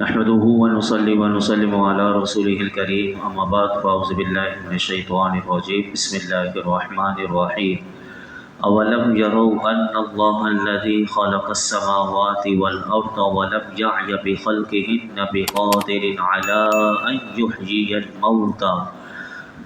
نحمده ونصلي ونسلم على رسوله الكريم اما بعد فاعوذ بالله من الشيطان الرجيم بسم الله الرحمن الرحيم اولم يروا ان الله الذي خلق السماوات والارض ولم يعي بخلقهن بقادر على ان يحيي الموتى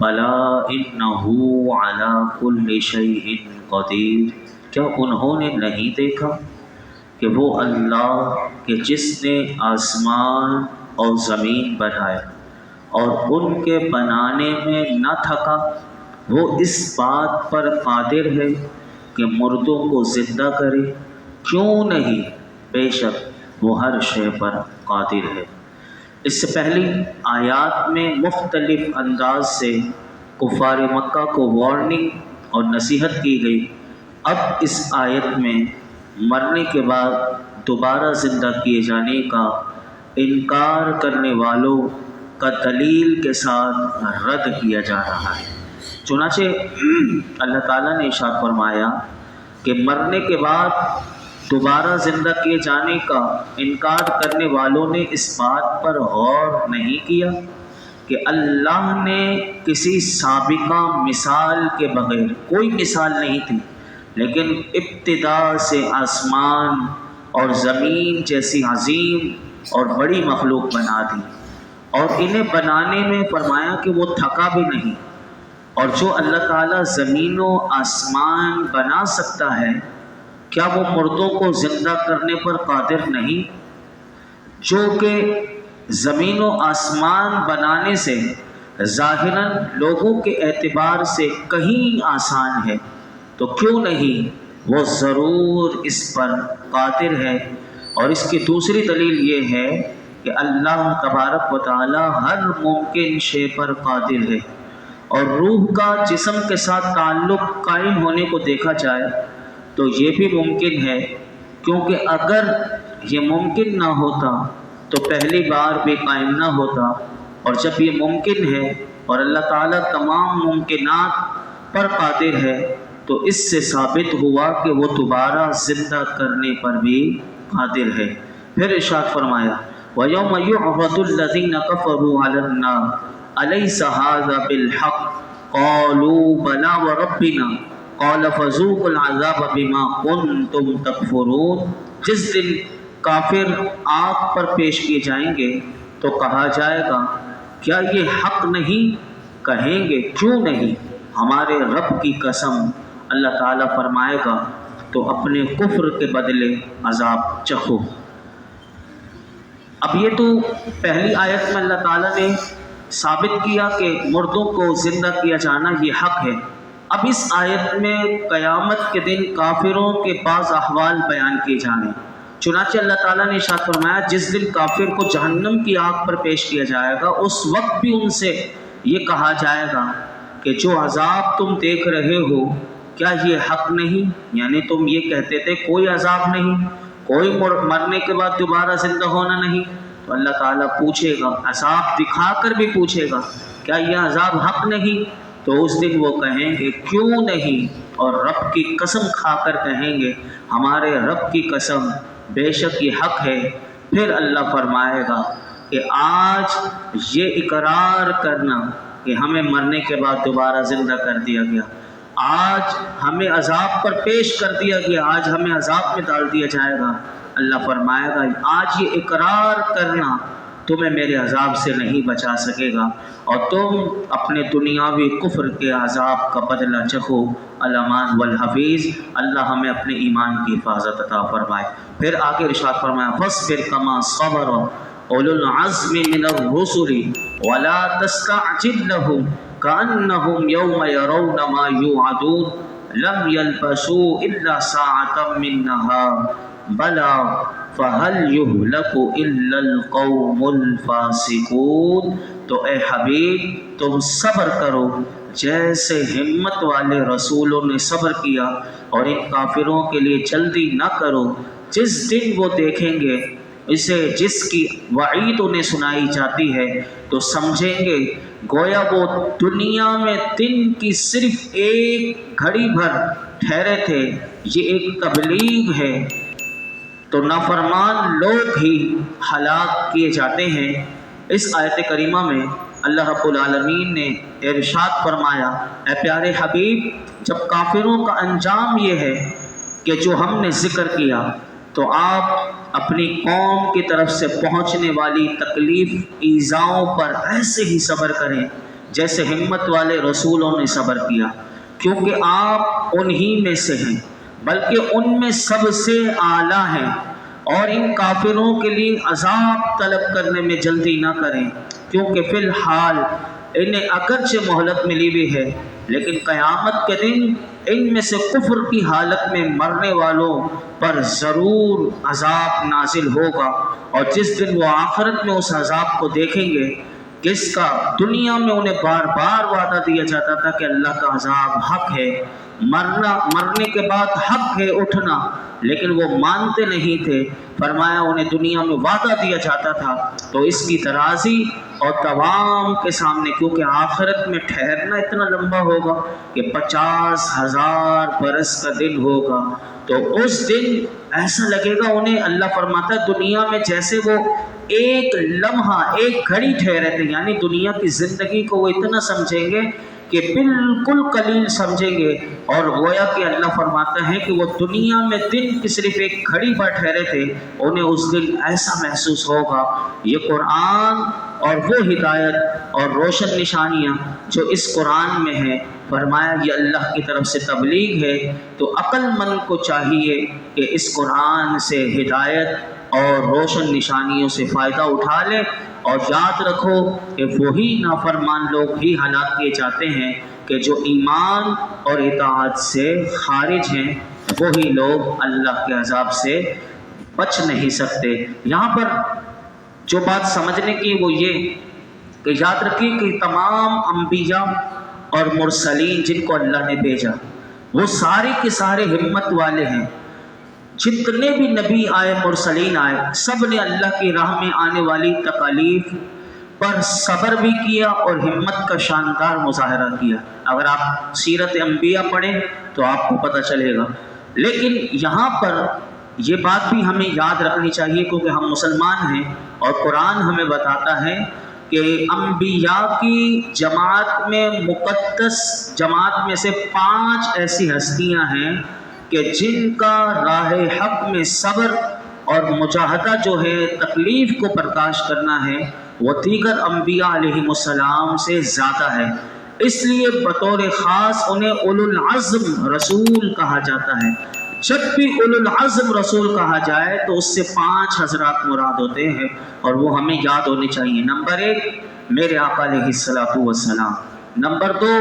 بلى انه على كل شيء قدير۔ کیا انہوں نے نہیں دیکھا کہ وہ اللہ کہ جس نے آسمان اور زمین بنائے اور ان کے بنانے میں نہ تھکا، وہ اس بات پر قادر ہے کہ مردوں کو زندہ کرے؟ کیوں نہیں، بے شک وہ ہر شے پر قادر ہے۔ اس سے پہلی آیات میں مختلف انداز سے کفار مکہ کو وارننگ اور نصیحت کی گئی۔ اب اس آیت میں مرنے کے بعد دوبارہ زندہ کیے جانے کا انکار کرنے والوں کا دلیل کے ساتھ رد کیا جا رہا ہے۔ چنانچہ اللہ تعالیٰ نے ارشاد فرمایا کہ مرنے کے بعد دوبارہ زندہ کیے جانے کا انکار کرنے والوں نے اس بات پر غور نہیں کیا کہ اللہ نے کسی سابقہ مثال کے بغیر، کوئی مثال نہیں تھی، لیکن ابتدا سے آسمان اور زمین جیسی عظیم اور بڑی مخلوق بنا دی، اور انہیں بنانے میں فرمایا کہ وہ تھکا بھی نہیں۔ اور جو اللہ تعالیٰ زمین و آسمان بنا سکتا ہے، کیا وہ مردوں کو زندہ کرنے پر قادر نہیں؟ جو کہ زمین و آسمان بنانے سے ظاہراً لوگوں کے اعتبار سے کہیں آسان ہے، تو کیوں نہیں وہ ضرور اس پر قادر ہے۔ اور اس کی دوسری دلیل یہ ہے کہ اللہ تبارک و تعالی ہر ممکن شے پر قادر ہے، اور روح کا جسم کے ساتھ تعلق قائم ہونے کو دیکھا جائے تو یہ بھی ممکن ہے، کیونکہ اگر یہ ممکن نہ ہوتا تو پہلی بار بھی قائم نہ ہوتا، اور جب یہ ممکن ہے اور اللہ تعالیٰ تمام ممکنات پر قادر ہے تو اس سے ثابت ہوا کہ وہ دوبارہ زندہ کرنے پر بھی قادر ہے۔ پھر ارشاد فرمایا وَيَوْمَ يُعْرَضُ الَّذِينَ كَفَرُوا عَلَى النَّارِ أَلَيْسَ هَذَا بِالْحَقِّ قَالُوا بَلَى وَرَبِّنَا قَالَ فَذُوقُوا الْعَذَابَ بِمَا كُنْتُمْ تَكْفُرُونَ۔ جس دن کافر آگ پر پیش کیے جائیں گے تو کہا جائے گا کیا یہ حق نہیں؟ کہیں گے کیوں نہیں، ہمارے رب کی قسم۔ اللہ تعالیٰ فرمائے گا تو اپنے کفر کے بدلے عذاب چکھو۔ اب یہ تو پہلی آیت میں اللہ تعالیٰ نے ثابت کیا کہ مردوں کو زندہ کیا جانا یہ حق ہے۔ اب اس آیت میں قیامت کے دن کافروں کے بعض احوال بیان کیے جانے۔ چنانچہ اللہ تعالیٰ نے ارشاد فرمایا جس دن کافر کو جہنم کی آگ پر پیش کیا جائے گا، اس وقت بھی ان سے یہ کہا جائے گا کہ جو عذاب تم دیکھ رہے ہو کیا یہ حق نہیں؟ یعنی تم یہ کہتے تھے کوئی عذاب نہیں، کوئی مرنے کے بعد دوبارہ زندہ ہونا نہیں، تو اللہ تعالیٰ پوچھے گا، عذاب دکھا کر بھی پوچھے گا کیا یہ عذاب حق نہیں؟ تو اس دن وہ کہیں گے کیوں نہیں، اور رب کی قسم کھا کر کہیں گے ہمارے رب کی قسم بے شک یہ حق ہے۔ پھر اللہ فرمائے گا کہ آج یہ اقرار کرنا کہ ہمیں مرنے کے بعد دوبارہ زندہ کر دیا گیا، آج ہمیں عذاب پر پیش کر دیا گیا، آج ہمیں عذاب میں ڈال دیا جائے گا، اللہ فرمائے گا آج یہ اقرار کرنا تمہیں میرے عذاب سے نہیں بچا سکے گا، اور تم اپنے دنیاوی کفر کے عذاب کا بدلہ چکھو۔ الامان والحفیظ، اللہ ہمیں اپنے ایمان کی حفاظت عطا فرمائے۔ پھر آگے ارشاد فرمایا فاصبر کما صبر اولو العزم من الرسل ولا تستعجل لهم كأنهم يوم يرون ما يوعدون لم يلبثوا إلا ساعة من نهار بلى فهل يهلك إلا القوم الفاسقون۔ تو اے حبیب تم صبر کرو جیسے ہمت والے رسولوں نے صبر کیا، اور ان کافروں کے لیے جلدی نہ کرو، جس دن وہ دیکھیں گے اسے جس کی وعید انہیں سنائی جاتی ہے تو سمجھیں گے گویا وہ دنیا میں دن کی صرف ایک گھڑی بھر ٹھہرے تھے۔ یہ ایک تبلیغ ہے تو نافرمان لوگ ہی ہلاک کیے جاتے ہیں۔ اس آیت کریمہ میں اللہ رب العالمین نے ارشاد فرمایا، اے پیارے حبیب، جب کافروں کا انجام یہ ہے کہ جو ہم نے ذکر کیا، تو آپ اپنی قوم کی طرف سے پہنچنے والی تکلیف ایذاؤں پر ایسے ہی صبر کریں جیسے ہمت والے رسولوں نے صبر کیا، کیونکہ آپ انہی میں سے ہیں، بلکہ ان میں سب سے اعلیٰ ہیں۔ اور ان کافروں کے لیے عذاب طلب کرنے میں جلدی نہ کریں، کیونکہ فی الحال انہیں اگرچہ مہلت ملی بھی ہے، لیکن قیامت کے دن ان میں سے کفر کی حالت میں مرنے والوں پر ضرور عذاب نازل ہوگا، اور جس دن وہ آخرت میں اس عذاب کو دیکھیں گے جس کا دنیا میں انہیں بار بار وعدہ دیا جاتا تھا کہ اللہ کا عذاب حق ہے، مرنے کے بعد حق ہے اٹھنا، لیکن وہ مانتے نہیں تھے۔ فرمایا انہیں دنیا میں وعدہ دیا جاتا تھا، تو اس کی ترازی اور تمام کے سامنے، کیونکہ آخرت میں ٹھہرنا اتنا لمبا ہوگا کہ 50,000 برس کا دن ہوگا، تو اس دن ایسا لگے گا انہیں، اللہ فرماتا ہے دنیا میں جیسے وہ ایک لمحہ ایک گھڑی ٹھہرے تھے، یعنی دنیا کی زندگی کو وہ اتنا سمجھیں گے کہ بالکل قلیل سمجھیں گے، اور گویا کہ اللہ فرماتا ہے کہ وہ دنیا میں دن کی صرف ایک گھڑی پر ٹھہرے تھے، انہیں اس دن ایسا محسوس ہوگا۔ یہ قرآن اور وہ ہدایت اور روشن نشانیاں جو اس قرآن میں ہیں، فرمایا یہ اللہ کی طرف سے تبلیغ ہے، تو عقل مند کو چاہیے کہ اس قرآن سے ہدایت اور روشن نشانیوں سے فائدہ اٹھا لے، اور یاد رکھو کہ وہی نافرمان لوگ ہی ہلاک کیے جاتے ہیں کہ جو ایمان اور اطاعت سے خارج ہیں، وہی لوگ اللہ کے عذاب سے بچ نہیں سکتے۔ یہاں پر جو بات سمجھنے کی وہ یہ کہ یاد رکھیے کہ تمام انبیاء اور مرسلین جن کو اللہ نے بھیجا، وہ سارے کے سارے ہمت والے ہیں۔ جتنے بھی نبی آئے، مرسلین آئے، سب نے اللہ کی راہ میں آنے والی تکالیف پر صبر بھی کیا اور ہمت کا شاندار مظاہرہ کیا۔ اگر آپ سیرت انبیاء پڑھیں تو آپ کو پتہ چلے گا۔ لیکن یہاں پر یہ بات بھی ہمیں یاد رکھنی چاہیے، کیونکہ ہم مسلمان ہیں اور قرآن ہمیں بتاتا ہے کہ انبیاء کی جماعت میں، مقدس جماعت میں سے 5 ایسی ہستیاں ہیں کہ جن کا راہ حق میں صبر اور مجاہدہ جو ہے، تکلیف کو برداشت کرنا ہے، وہ دیگر انبیاء علیہم السلام سے زیادہ ہے۔ اس لیے بطور خاص انہیں اولو العزم رسول کہا جاتا ہے۔ جب بھی اولو العزم رسول کہا جائے تو اس سے 5 حضرات مراد ہوتے ہیں، اور وہ ہمیں یاد ہونے چاہیے۔ نمبر 1 میرے آقا علیہ السلام، نمبر 2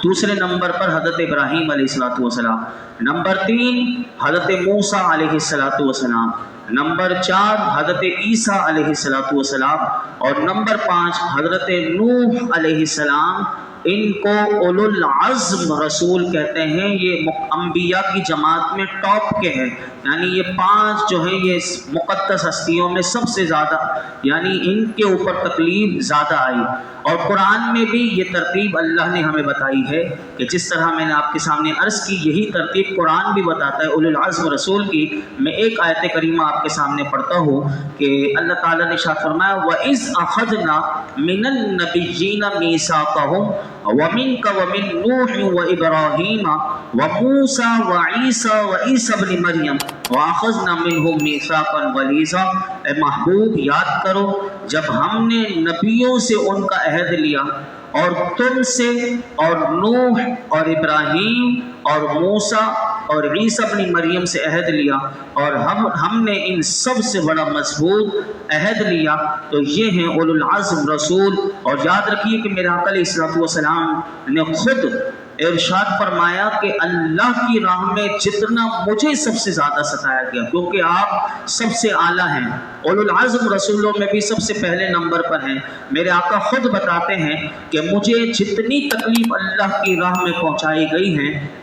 دوسرے نمبر پر حضرت ابراہیم علیہ السلام، نمبر 3 حضرت موسیٰ علیہ السلام، نمبر 4 حضرت عیسیٰ علیہ السلام، اور نمبر 5 حضرت نوح علیہ السلام۔ ان کو اولو العزم رسول کہتے ہیں۔ یہ انبیاء کی جماعت میں ٹاپ کے ہیں، یعنی یہ 5 جو ہیں یہ مقدس ہستیوں میں سب سے زیادہ، یعنی ان کے اوپر تکلیف زیادہ آئی۔ اور قرآن میں بھی یہ ترتیب اللہ نے ہمیں بتائی ہے کہ جس طرح میں نے آپ کے سامنے عرض کی، یہی ترتیب قرآن بھی بتاتا ہے اولو العزم رسول کی۔ میں ایک آیت کریمہ آپ کے سامنے پڑھتا ہوں کہ اللہ تعالیٰ نے ارشاد فرمایا، وَإِذْ أَخَذْنَا مِنَ النَّبِيِّينَ مِيثَاقَهُمْ وَمِنْكَ وَمِنْ نُوحٍ وَإِبْرَاهِيمَ وَمُوسَى وَعِيسَى وَعِيسَى ابْنِ مَرْيَمَ وَأَخَذْنَا مِنْهُمْ مِيثَاقًا غَلِيظًا۔ اے محبوب یاد کرو جب ہم نے نبیوں سے ان کا عہد لیا، اور تم سے اور نوح اور ابراہیم اور موسیٰ اور عیسیٰ ابن مریم سے عہد لیا، اور ہم نے ان سب سے بڑا مضبوط عہد لیا، تو یہ ہیں اولو العزم رسول۔ اور یاد رکھیے کہ میرے آقا علیہ السلام نے خود ارشاد فرمایا کہ اللہ کی راہ میں جتنا مجھے سب سے زیادہ ستایا گیا، کیونکہ آپ سب سے اعلیٰ ہیں، اولو العزم رسولوں میں بھی سب سے پہلے نمبر پر ہیں۔ میرے آقا خود بتاتے ہیں کہ مجھے جتنی تکلیف اللہ کی راہ میں پہنچائی گئی ہیں،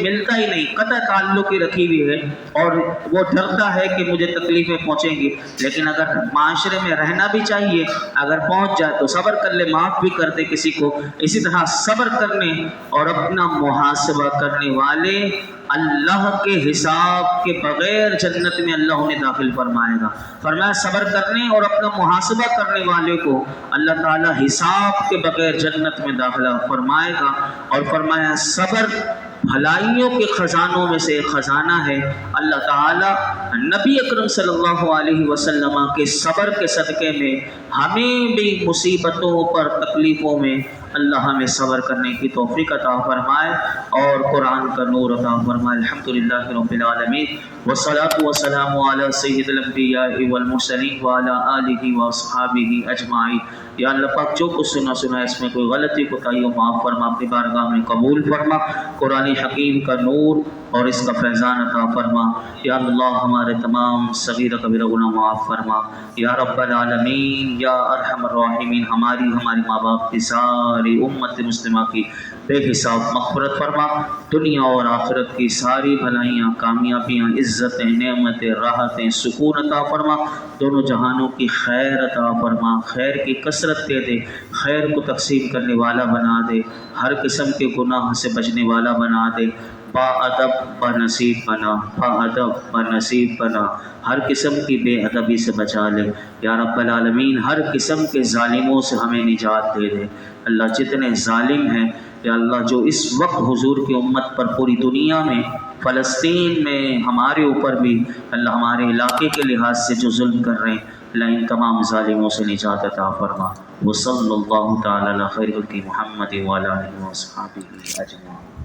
ملتا ہی نہیں، قطع تعلق ہی رکھی ہوئی ہے اور وہ ڈرتا ہے کہ مجھے تکلیفیں پہنچیں گی، لیکن اگر معاشرے میں رہنا بھی چاہیے، اگر پہنچ جائے تو صبر کر لے، معاف بھی کر دے کسی کو۔ اسی طرح صبر کرنے اور اپنا محاسبہ کرنے والے اللہ کے حساب کے بغیر جنت میں اللہ انہیں داخل فرمائے گا۔ فرمایا صبر کرنے اور اپنا محاسبہ کرنے والے کو اللہ تعالیٰ حساب کے بغیر جنت میں داخلہ فرمائے گا، اور فرمایا صبر بھلائیوں کے خزانوں میں سے ایک خزانہ ہے۔ اللہ تعالیٰ نبی اکرم صلی اللہ علیہ وسلم کے صبر کے صدقے میں ہمیں بھی مصیبتوں پر، تکلیفوں میں اللہ ہمیں صبر کرنے کی توفیق عطا فرمائے اور قرآن کا نور عطا فرمائے۔ الحمدللہ رب العالمین، والصلاة والسلام علی سید الانبیاء والمرسلین وعلی آلہ واصحابہ اجمعین۔ یا اللہ پاک جو کچھ سنا اس میں کوئی غلطی کوتاہی ہو معاف فرما، اپنی بارگاہ میں قبول فرما، قرآن حکیم کا نور اور اس کا فیضان عطا فرما۔ یا اللہ ہمارے تمام صغیر کبیرہ گناہ معاف فرما۔ یا رب العالمین، یا ارحم الراحمین، ہماری ماں باپ کی ساری امت مسلمہ کی بے حساب مغفرت فرما، دنیا اور آخرت کی ساری بھلائیاں، کامیابیاں، عزتیں، نعمتیں، راحتیں، سکون عطا فرما، دونوں جہانوں کی خیر عطا فرما، خیر کی کثرت دے دے، خیر کو تقسیم کرنے والا بنا دے، ہر قسم کے گناہ سے بچنے والا بنا دے، با ادب با نصیب بنا، با ادب با نصیب بنا، ہر قسم کی بے ادبی سے بچا لے یا رب العالمین، ہر قسم کے ظالموں سے ہمیں نجات دے دے۔ اللہ جتنے ظالم ہیں یا اللہ جو اس وقت حضور کی امت پر پوری دنیا میں، فلسطین میں، ہمارے اوپر بھی اللہ ہمارے علاقے کے لحاظ سے جو ظلم کر رہے ہیں، اللہ ان تمام ظالموں سے نجات عطا فرما۔ وصلی اللہ تعالی علی خیر خلق محمد وعلی آلہ وصحبہ اجمعین۔